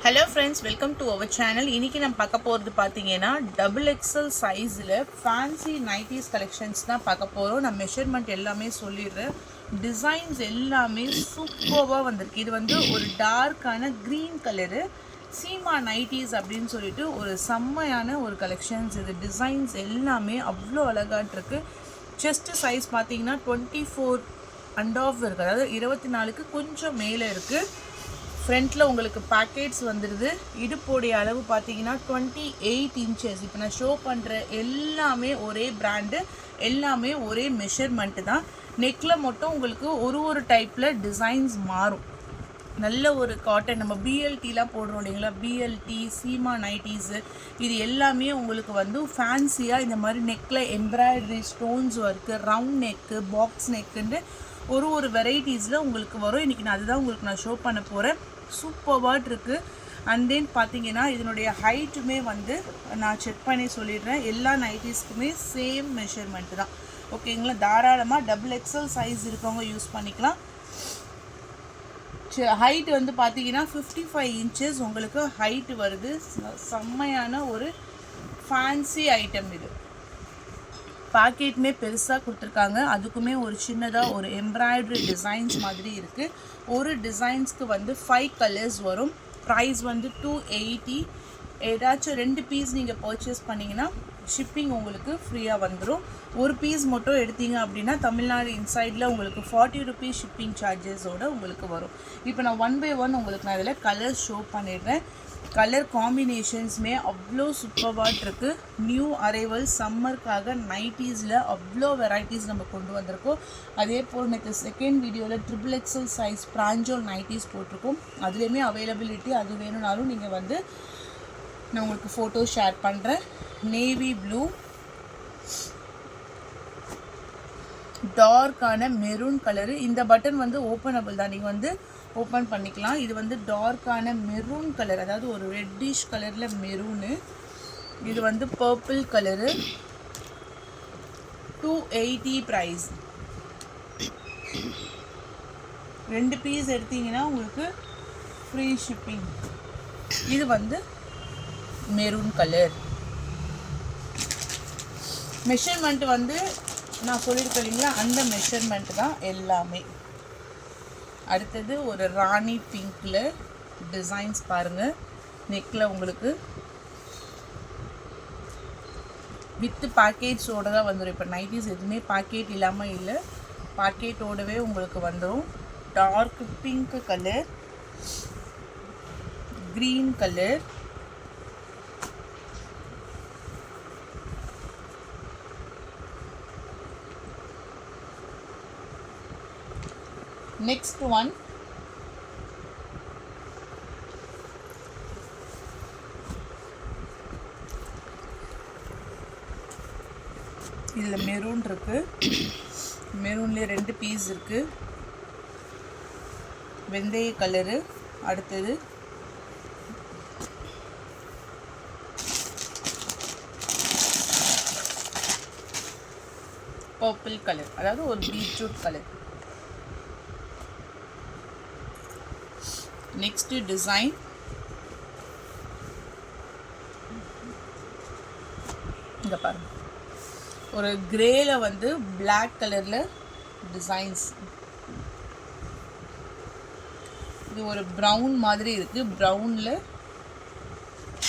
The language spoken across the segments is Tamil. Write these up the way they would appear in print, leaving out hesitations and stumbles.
Hello friends, welcome to our channel. இன்னைக்கு நம்ம பார்க்க போறது பாத்தீங்கன்னா double XL சைஸ்ல fancy 90s collections தான் பார்க்க போறோம். நான் மெஷர்மென்ட் எல்லாமே சொல்லிடுறேன். டிசைன்ஸ் எல்லாமே சூப்பரா வந்திருக்கு. இது வந்து ஒரு டார்க்கான green கலர் சீமா 90s அப்படினு சொல்லிட்டு ஒரு செம்மையான ஒரு கலெக்ஷன்ஸ். இது டிசைன்ஸ் எல்லாமே அவ்வளோ அழகா இருக்கு. செஸ்ட் சைஸ் பாத்தீங்கன்னா 24 and off இருக்கு. அதாவது 24க்கு கொஞ்சம் மேலே இருக்கு. ஃப்ரண்ட்டில் உங்களுக்கு பேக்கெட்ஸ் வந்துடுது. இடுப்போடைய அளவு பார்த்தீங்கன்னா 28 inches. இப்போ நான் ஷோ பண்ணுற எல்லாமே ஒரே பிராண்டு, எல்லாமே ஒரே மெஷர்மெண்ட்டு தான். நெக்கில் மட்டும் உங்களுக்கு ஒரு டைப்பில் டிசைன்ஸ் மாறும். நல்ல ஒரு காட்டன், நம்ம பிஎல்டிலாம் போடுறோம் இல்லைங்களா, பிஎல்டி சீமா நைட்டிஸு, இது எல்லாமே உங்களுக்கு வந்து ஃபேன்சியாக இந்த மாதிரி நெக்கில் embroidery stones work, round neck, box நெக்குன்னு ஒரு வெரைட்டிஸில் உங்களுக்கு வரும். இன்றைக்கி நான் அதுதான் உங்களுக்கு நான் ஷோ பண்ண போகிறேன். சூப்பர்வாக இருக்குது. அண்ட் தென் பார்த்தீங்கன்னா இதனுடைய ஹைட்டுமே வந்து நான் செக் பண்ணி சொல்லிடுறேன். எல்லா நைட்டிஸ்க்குமே சேம் மெஷர்மெண்ட்டு தான், ஓகேங்களா. தாராளமாக டபுள் எக்ஸல் சைஸ் இருக்கவங்க யூஸ் பண்ணிக்கலாம். ஹைட் வந்து பார்த்தீங்கன்னா 55 inches உங்களுக்கு ஹைட்டு வருது. செம்மையான ஒரு ஃபேன்சி ஐட்டம் இது. பேக்கெட்டுமே பெருசாக கொடுத்துருக்காங்க. அதுக்குமே ஒரு சின்னதாக ஒரு எம்ப்ராய்டரி டிசைன்ஸ் மாதிரி இருக்குது. ஒரு டிசைன்ஸ்க்கு வந்து 5 கலர்ஸ் வரும். ப்ரைஸ் வந்து 280. ஏதாச்சும் 2 பீஸ் நீங்கள் பர்ச்சேஸ் பண்ணிங்கன்னா ஷிப்பிங் உங்களுக்கு ஃப்ரீயாக வந்துடும். ஒரு பீஸ் மட்டும் எடுத்தீங்க அப்படின்னா தமிழ்நாடு இன்சைடில் உங்களுக்கு 40 rupees ஷிப்பிங் சார்ஜஸோடு உங்களுக்கு வரும். இப்போ நான் 1 by 1 உங்களுக்கு நான் இதில் கலர்ஸ் ஷோ பண்ணிடுறேன். கலர் காம்பினேஷன்ஸுமே அவ்வளோ சூப்பர்வாக இருக்குது. நியூ அரைவல் சம்மருக்காக நைட்டிஸில் அவ்வளோ வெரைட்டிஸ் நம்ம கொண்டு வந்திருக்கோம். அதே போல் எனக்கு செகண்ட் வீடியோவில் ட்ரிபிள் எக்ஸல் சைஸ் பிராஞ்சோல் நைட்டிஸ் போட்டிருக்கோம். அதுலேயுமே அவைலபிலிட்டி, அது வேணும்னாலும் நீங்கள் வந்து நான் உங்களுக்கு ஃபோட்டோ ஷேர் பண்ணுறேன். நேவி ப்ளூ, டார்க்கான மெரூன் கலரு. இந்த பட்டன் வந்து ஓப்பனபிள் தான், நீங்கள் வந்து ஓப்பன் பண்ணிக்கலாம். இது வந்து டார்க்கான மெரூன் கலர், அதாவது ஒரு ரெட்டிஷ் கலரில் மெரூனு. இது வந்து பர்பிள் கலரு. 280 ப்ரைஸ். 2 பீஸ் எடுத்தீங்கன்னா உங்களுக்கு ஃப்ரீ ஷிப்பிங். இது வந்து மெரூன் கலர். மெஷர்மெண்ட் வந்து நான் சொல்லியிருக்கேன் இல்லைங்களா, அந்த மெஷர்மெண்ட் தான் எல்லாமே. அடுத்தது ஒரு ராணி பிங்க்ல டிசைன்ஸ் பாருங்கள். நெக்கில் உங்களுக்கு வித்து பேக்கேட்ஸோடு தான் வந்துடும். இப்போ நைட்டிஸ் எதுவுமே பேக்கெட் இல்லாமல் இல்லை, பேக்கெட்டோடவே உங்களுக்கு வந்துடும். Dark pink colour, green colour, next one இதில் மெரூன் இருக்குது. மெரூன்லேயே 2 பீஸ் இருக்குது. வெந்தய கலரு. அடுத்தது பர்பிள் கலர், அதாவது ஒரு பீட்ரூட் கலர். நெக்ஸ்ட் டிசைன் இங்கே பாருங்க, ஒரு கிரேல வந்து பிளாக் கலரில் டிசைன்ஸ். இது ஒரு ப்ரௌன் மாதிரி இருக்குது, ப்ரௌனில்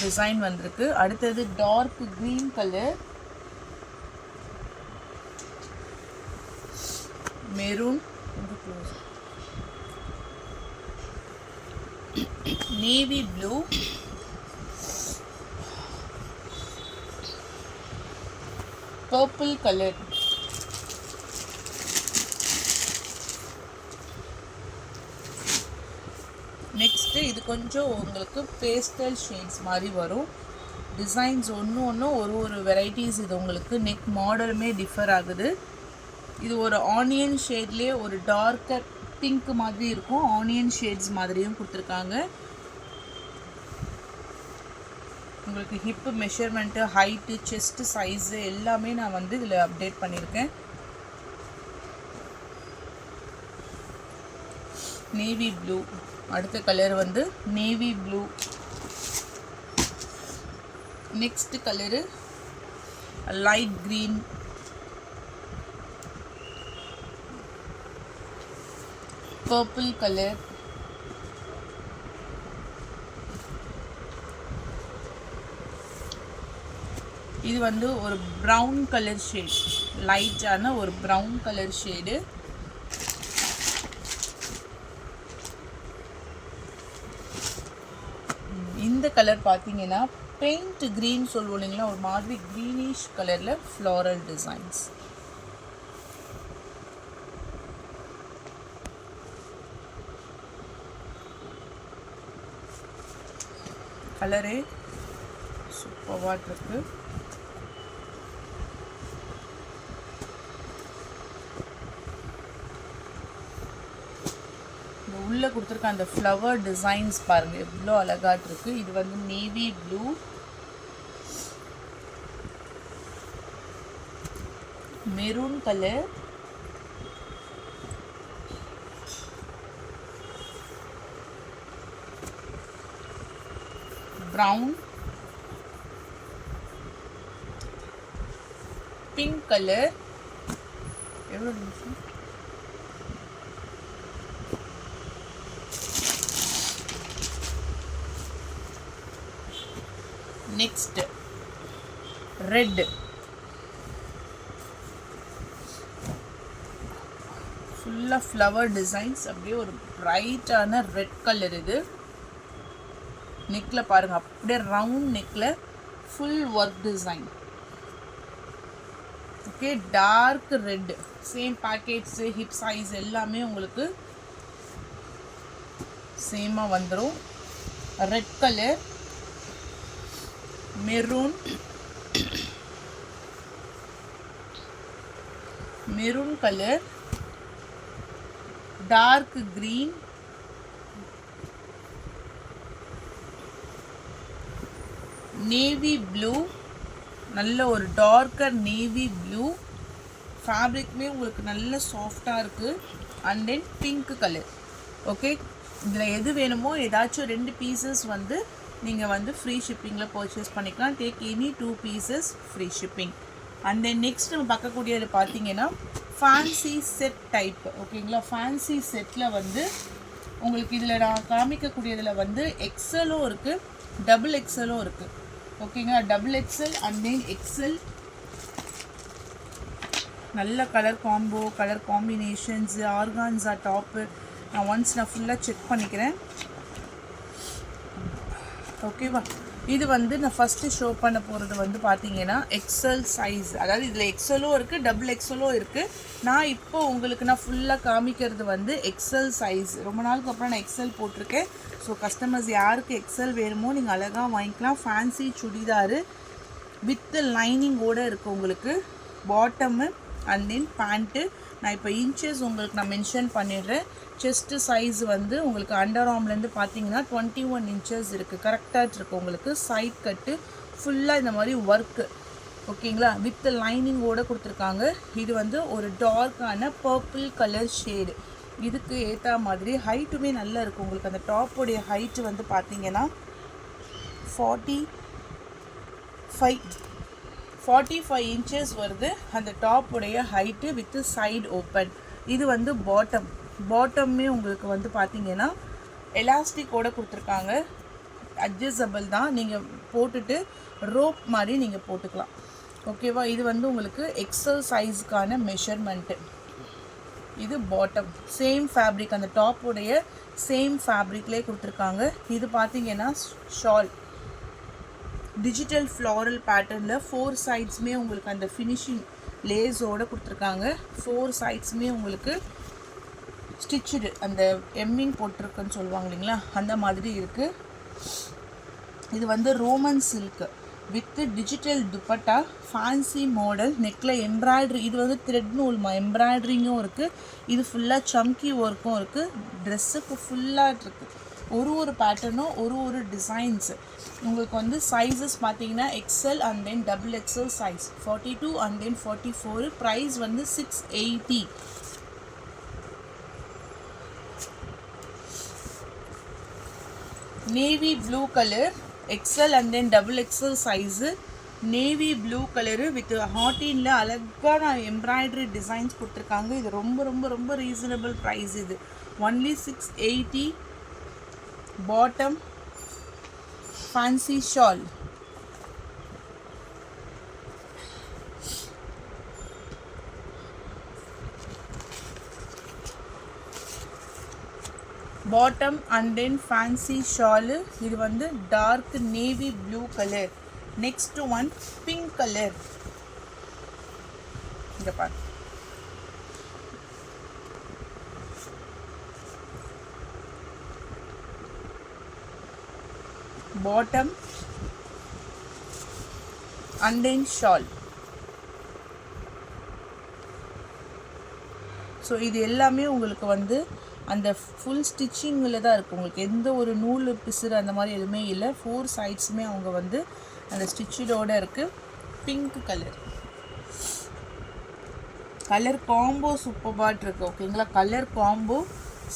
டிசைன் வந்திருக்கு. அடுத்தது dark green colour, maroon, navy blue, purple colour. Next இது கொஞ்சம் உங்களுக்கு பேஸ்டல் ஷேட்ஸ் மாதிரி வரும். டிசைன்ஸ் ஒன்று ஒரு வெரைட்டிஸ். இது உங்களுக்கு நெக் மாடலுமே டிஃபர் ஆகுது. இது ஒரு ஆனியன் ஷேட்லேயே ஒரு டார்க்கர் பிங்க் மாதிரி இருக்கும். ஆனியன் ஷேட்ஸ் மாதிரியும் கொடுத்துருக்காங்க. உங்களுக்கு hip measurement, height, chest size எல்லாமே நான் வந்து இதில் அப்டேட் பண்ணியிருக்கேன். நேவி ப்ளூ, அடுத்த கலர் வந்து navy blue, next colour light green, purple colour, இது வந்து ஒரு ப்ரௌன் கலர் ஷேட், லைட்டான ஒரு ப்ரௌன் கலர் ஷேடு. இந்த கலர் பார்த்தீங்கன்னா பெயிண்ட் க்ரீன் சொல்லுவோம் இல்லைங்களா, ஒரு மாதிரி க்ரீனிஷ் கலரில் ஃப்ளாரல் டிசைன்ஸ். கலரே சூப்பராக இருக்கு. உள்ளே கொடுத்துருக்க அந்த ஃப்ளவர் டிசைன்ஸ் பாருங்கள் எவ்வளோ அழகாக இருக்குது. இது வந்து navy blue, maroon colour, brown, pink colour. எவ்வளோ நிமிஷம்? நெக்ஸ்ட் ரெட், ஃபுல்லாக ஃப்ளவர் டிசைன்ஸ், அப்படியே ஒரு பிரைட்டான ரெட் கலர். இது நெக்கில் பாருங்கள், அப்படியே ரவுண்ட் நெக்கில் full work design. Okay, dark red, same packets hip size எல்லாமே உங்களுக்கு சேமாக வந்துடும். Red colour, maroon, maroon colour, dark green, navy blue, நல்ல ஒரு டார்க்கர் நேவி ப்ளூ, ஃபேப்ரிக்குமே உங்களுக்கு நல்ல சாஃப்டாக இருக்குது. And then pink colour. Okay, இதில் எது வேணுமோ ஏதாச்சும் 2 பீசஸ் வந்து நீங்கள் வந்து ஃப்ரீ ஷிப்பிங்கில் பர்ச்சேஸ் பண்ணிக்கலாம். Take any 2 pieces free shipping. And then next நம்ம பார்க்கக்கூடியது பார்த்தீங்கன்னா ஃபேன்சி செட் டைப். ஓகேங்களா, ஃபேன்சி செட்டில் வந்து உங்களுக்கு இதில் நான் காமிக்கக்கூடியதில் வந்து எக்ஸலும் இருக்குது, டபுள் எக்ஸலும் இருக்குது. ஓகேங்களா, double XL and then XL. நல்ல கலர் காம்போ, கலர் காம்பினேஷன்ஸு, ஆர்கான்ஸா டாப்பு. நான் ஃபுல்லாக செக் பண்ணிக்கிறேன். ஓகேவா, இது வந்து நான் ஃபஸ்ட்டு ஷோ பண்ண போகிறது வந்து பார்த்தீங்கன்னா எக்ஸல் சைஸ். அதாவது இதில் எக்ஸலும் இருக்குது, டபுள் எக்ஸலும் இருக்குது. நான் இப்போ உங்களுக்கு நான் ஃபுல்லாக காமிக்கிறது வந்து எக்ஸல் சைஸ். ரொம்ப நாளுக்கு அப்புறம் நான் எக்ஸல் போட்டிருக்கேன். ஸோ கஸ்டமர்ஸ் யாருக்கு எக்ஸல் வேணுமோ நீங்கள் அழகாக வாங்கிக்கலாம். ஃபேன்சி சுடிதாரு வித் லைனிங்கோடு இருக்குது உங்களுக்கு. Bottom and then pant. நான் இப்போ இன்ச்சஸ் உங்களுக்கு நான் மென்ஷன் பண்ணிடுறேன். செஸ்ட்டு சைஸ் வந்து உங்களுக்கு அண்டர் ஆர்ம்லேருந்து பார்த்தீங்கன்னா 21 இன்ச்சஸ் இருக்குது. கரெக்டாக இருக்குது உங்களுக்கு. சைட் கட்டு ஃபுல்லாக இந்த மாதிரி ஒர்க்கு. ஓகேங்களா, வித் லைனிங்கோடு கொடுத்துருக்காங்க. இது வந்து ஒரு டார்க்கான பர்பிள் கலர் ஷேடு. இதுக்கு ஏற்ற மாதிரி ஹைட்டுமே நல்லா இருக்குது உங்களுக்கு. அந்த டாப்போடைய ஹைட்டு வந்து பார்த்தீங்கன்னா 45 இன்ச்சஸ் வருது அந்த டாப்புடைய ஹைட்டு வித் சைடு ஓப்பன். இது வந்து பாட்டம்மே உங்களுக்கு வந்து பார்த்தீங்கன்னா எலாஸ்டிக்கோடு கொடுத்துருக்காங்க. அட்ஜஸ்டபிள் தான், நீங்கள் போட்டுட்டு ரோப் மாதிரி நீங்கள் போட்டுக்கலாம். ஓகேவா, இது வந்து உங்களுக்கு எக்ஸல் சைஸுக்கான மெஷர்மெண்ட்டு. இது பாட்டம், சேம் ஃபேப்ரிக், அந்த டாப்புடைய சேம் ஃபேப்ரிக்லேயே கொடுத்துருக்காங்க. இது பார்த்தீங்கன்னா ஷால், டிஜிட்டல் ஃப்ளாரல் பேட்டர்னில் 4 சைட்ஸுமே உங்களுக்கு அந்த ஃபினிஷிங் லேஸோடு கொடுத்துருக்காங்க. 4 சைட்ஸுமே உங்களுக்கு ஸ்டிச்சுடு, அந்த எம்மிங் போட்டிருக்குன்னு சொல்லுவாங்க இல்லைங்களா, அந்த மாதிரி இருக்குது. இது வந்து Roman silk with digital dupatta, fancy model, நெக்கில் எம்ப்ராய்ட்ரி. இது வந்து த்ரெட் நூல்மா, எம்ப்ராய்ட்ரிங்கும் இருக்குது. இது ஃபுல்லாக சம்கி ஒர்க்கும் இருக்குது. ட்ரெஸ்ஸுக்கு ஃபுல்லாக இருக்குது. ஒரு பேட்டர்னும் ஒரு டிசைன்ஸு. உங்களுக்கு வந்து சைஸஸ் பார்த்தீங்கன்னா XL and then double XL size 42 and then 44. Price வந்து 680. Navy blue colour XL and then double XL size navy blue colour with ஹாட்டினில் அழகான எம்ப்ராய்டரி டிசைன்ஸ் கொடுத்துருக்காங்க. இது ரொம்ப ரொம்ப ரொம்ப ரீசனபிள் ப்ரைஸ். இது only 680. Bottom fancy shawl. Bottom and then fancy shawl. இது வந்து dark navy blue colour. Next one pink colour. இங்க பாரு, bottom and then shawl. So இது எல்லாமே உங்களுக்கு வந்து அந்த ஃபுல் ஸ்டிச்சிங்கில் தான் இருக்குது. உங்களுக்கு எந்த ஒரு நூல் பிசுறு அந்த மாதிரி எதுவுமே இல்லை. 4 சைட்ஸுமே அவங்க வந்து அந்த ஸ்டிச்சோடு இருக்குது. Pink colour. கலர் காம்போ சூப்பராக இருக்குது. ஓகேங்களா, கலர் காம்போ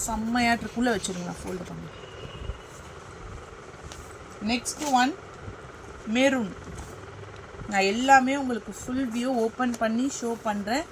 செம்மையாட்டுக்குள்ளே வச்சுருங்களா, ஃபோல்டு பண்ணி. Next one maroon. நான் எல்லாமே உங்களுக்கு ஃபுல் வியூ ஓப்பன் பண்ணி ஷோ பண்ணுறேன்.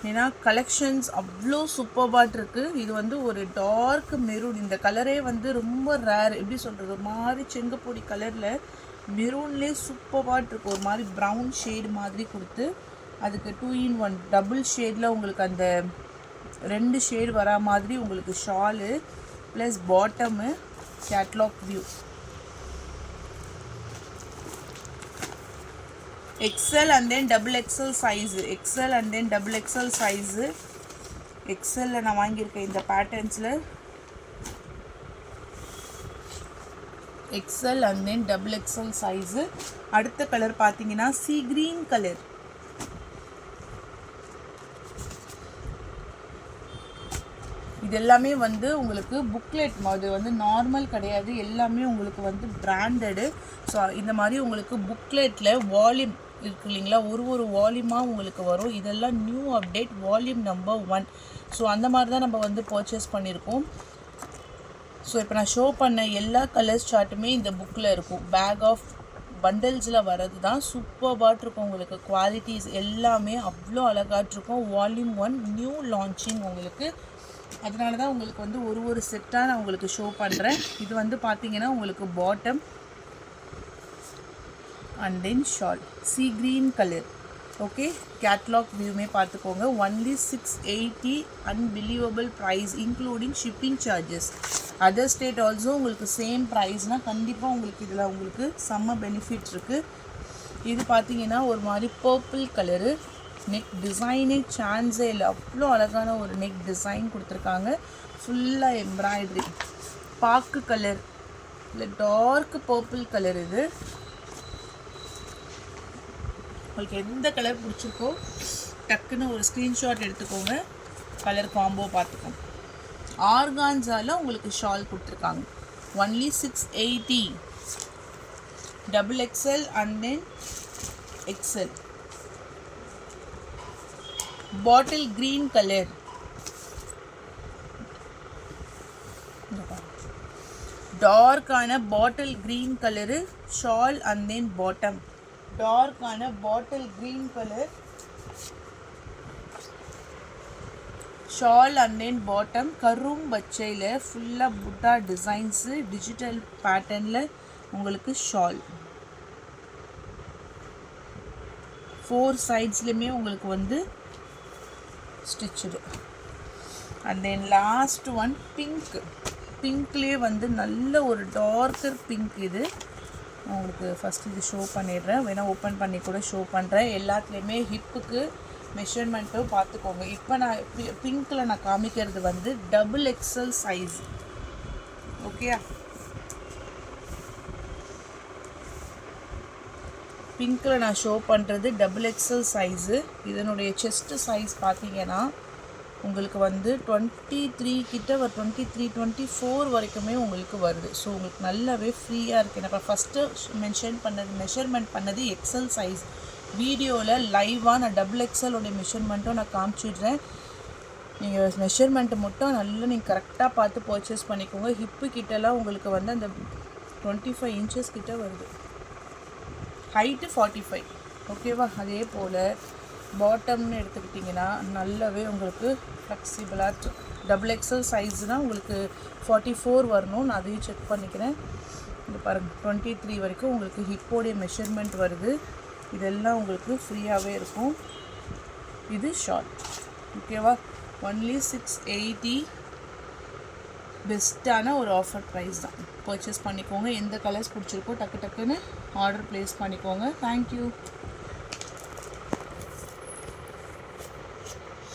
ஏன்னா கலெக்ஷன்ஸ் அவ்வளோ சூப்பர்பாக இருக்குது. இது வந்து ஒரு டார்க் மெரூன். இந்த கலரே வந்து ரொம்ப ரேர். எப்படி சொல்கிறது, ஒரு மாதிரி செங்கப்பொடி கலரில் மெரூன்லேயே சூப்பர்பாக இருக்குது. ஒரு மாதிரி ப்ரௌன் ஷேடு மாதிரி கொடுத்து அதுக்கு 2-in-1 டபுள் ஷேடில் உங்களுக்கு அந்த 2 ஷேடு வரா மாதிரி உங்களுக்கு shawl plus bottom catalogue view. XL and then double XL size. XL and then double XL size. XL நான் வாங்கியிருக்கேன் இந்த பேட்டர்ன்ஸில். XL and then double XL size. அடுத்த கலர் பார்த்தீங்கன்னா sea green கலர். இது எல்லாமே வந்து உங்களுக்கு புக்லெட் மாதிரி வந்து நார்மல் கிடையாது. எல்லாமே உங்களுக்கு வந்து பிராண்டடு. ஸோ இந்த மாதிரி உங்களுக்கு புக்லெட்டில் வால்யூம் இருக்குது இல்லைங்களா, ஒரு வால்யூமாக உங்களுக்கு வரும். இதெல்லாம் new update volume number 1. So அந்த மாதிரி தான் நம்ம வந்து பர்ச்சேஸ் பண்ணியிருக்கோம். ஸோ இப்போ நான் ஷோ பண்ண எல்லா கலர்ஸ் சார்ட்டுமே இந்த புக்கில் இருக்கும். பேக் ஆஃப் பண்டல்ஸில் வர்றது தான். சூப்பர்பாக இருக்கும். உங்களுக்கு குவாலிட்டிஸ் எல்லாமே அவ்வளோ அழகாட்டிருக்கும். வால்யூம் 1 நியூ லான்ச்சிங் உங்களுக்கு. அதனால தான் உங்களுக்கு வந்து ஒரு செட்டாக நான் உங்களுக்கு ஷோ பண்ணுறேன். இது வந்து பார்த்தீங்கன்னா உங்களுக்கு bottom and then shawl sea green colour. Okay, catalogue வியூமே பார்த்துக்கோங்க. Only 680. Unbelievable price including shipping charges. Other state also உங்களுக்கு சேம் ப்ரைஸ்னால் கண்டிப்பாக உங்களுக்கு இதில் உங்களுக்கு செம்ம பெனிஃபிட் இருக்குது. இது பார்த்தீங்கன்னா ஒரு மாதிரி பர்பிள் கலரு. நெக் டிசைனே சான்ஸே இல்லை. அவ்வளோ அழகான ஒரு நெக் டிசைன் கொடுத்துருக்காங்க. ஃபுல்லாக எம்ப்ராய்டரி. பாக்கு கலர் இல்லை டார்க் பர்பிள் கலர். இது உங்களுக்கு எந்த கலர் பிடிச்சிருக்கோ டக்குன்னு ஒரு ஸ்க்ரீன்ஷாட் எடுத்துக்கோங்க. கலர் காம்போ பார்த்துக்கோங்க. ஆர்கான்ஸாவில் உங்களுக்கு ஷால் கொடுத்துருக்காங்க. Only 680. Double XL and then XL. Bottle green colour. டார்க்கான bottle green colour shawl and then bottom. டார்க்கான bottle green colour shawl and then bottom. கரும் பச்சையில் ஃபுல்லாக புட்டா டிசைன்ஸு டிஜிட்டல் பேட்டர்னில் உங்களுக்கு ஷால். 4 சைட்ஸ்லையுமே உங்களுக்கு வந்து stitched. And then last one pink. பிங்க்லேயே வந்து நல்ல ஒரு டார்க்கர் பிங்க். இது உங்களுக்கு ஃபஸ்ட் இது ஷோ பண்ணிடுறேன். வேணால் ஓப்பன் பண்ணி கூட ஷோ பண்ணுறேன். எல்லாத்துலேயுமே ஹிப்புக்கு மெஷர்மெண்ட்டும் பார்த்துக்கோங்க. இப்போ நான் பிங்க்கில் நான் காமிக்கிறது வந்து டபுள் XL சைஸ். ஓகே, பிங்க்கில் நான் ஷோ பண்ணுறது டபுள் XL சைஸு. இதனுடைய செஸ்ட்டு சைஸ் பார்த்தீங்கன்னா உங்களுக்கு வந்து 23 கிட்ட ஒரு 23, 24 வரைக்குமே உங்களுக்கு வருது. ஸோ உங்களுக்கு நல்லாவே ஃப்ரீயாக இருக்குது. நான் இப்போ ஃபஸ்ட்டு மெஷர்மெண்ட் பண்ணது XL சைஸ். வீடியோவில் லைவாக நான் டபுள் XLோடைய மெஷர்மெண்ட்டும் நான் காமிச்சிடுறேன். நீங்கள் மெஷர்மெண்ட்டு மட்டும் நல்லா நீங்கள் கரெக்டாக பார்த்து பர்ச்சேஸ் பண்ணிக்கோங்க. ஹிப்பு கிட்டலாம் உங்களுக்கு வந்து அந்த 25 இன்ச்சஸ் கிட்ட வருது. ஹைட்டு 45. ஓகேவா? அதே போல் பாட்டம்னு எடுத்துக்கிட்டிங்கன்னா நல்லாவே உங்களுக்கு ஃப்ளெக்சிபிளாக டபுள் எக்ஸல் சைஸ்னால் உங்களுக்கு 44 வரணும். நான் அதையும் செக் பண்ணிக்கிறேன். இது பாருங்கள் 23 வரைக்கும் உங்களுக்கு ஹிப்போடைய மெஷர்மெண்ட் வருது. இதெல்லாம் உங்களுக்கு ஃப்ரீயாகவே இருக்கும். இது ஷார்ட். ஓகேவா? ஒன்லி 680. பெஸ்ட்டான ஒரு ஆஃபர் ப்ரைஸ் தான். பர்ச்சேஸ் பண்ணிக்கோங்க. எந்த கலர்ஸ் பிடிச்சிருக்கோ டக்கு டக்குன்னு ஆர்டர் ப்ளேஸ் பண்ணிக்கோங்க. தேங்க்யூ.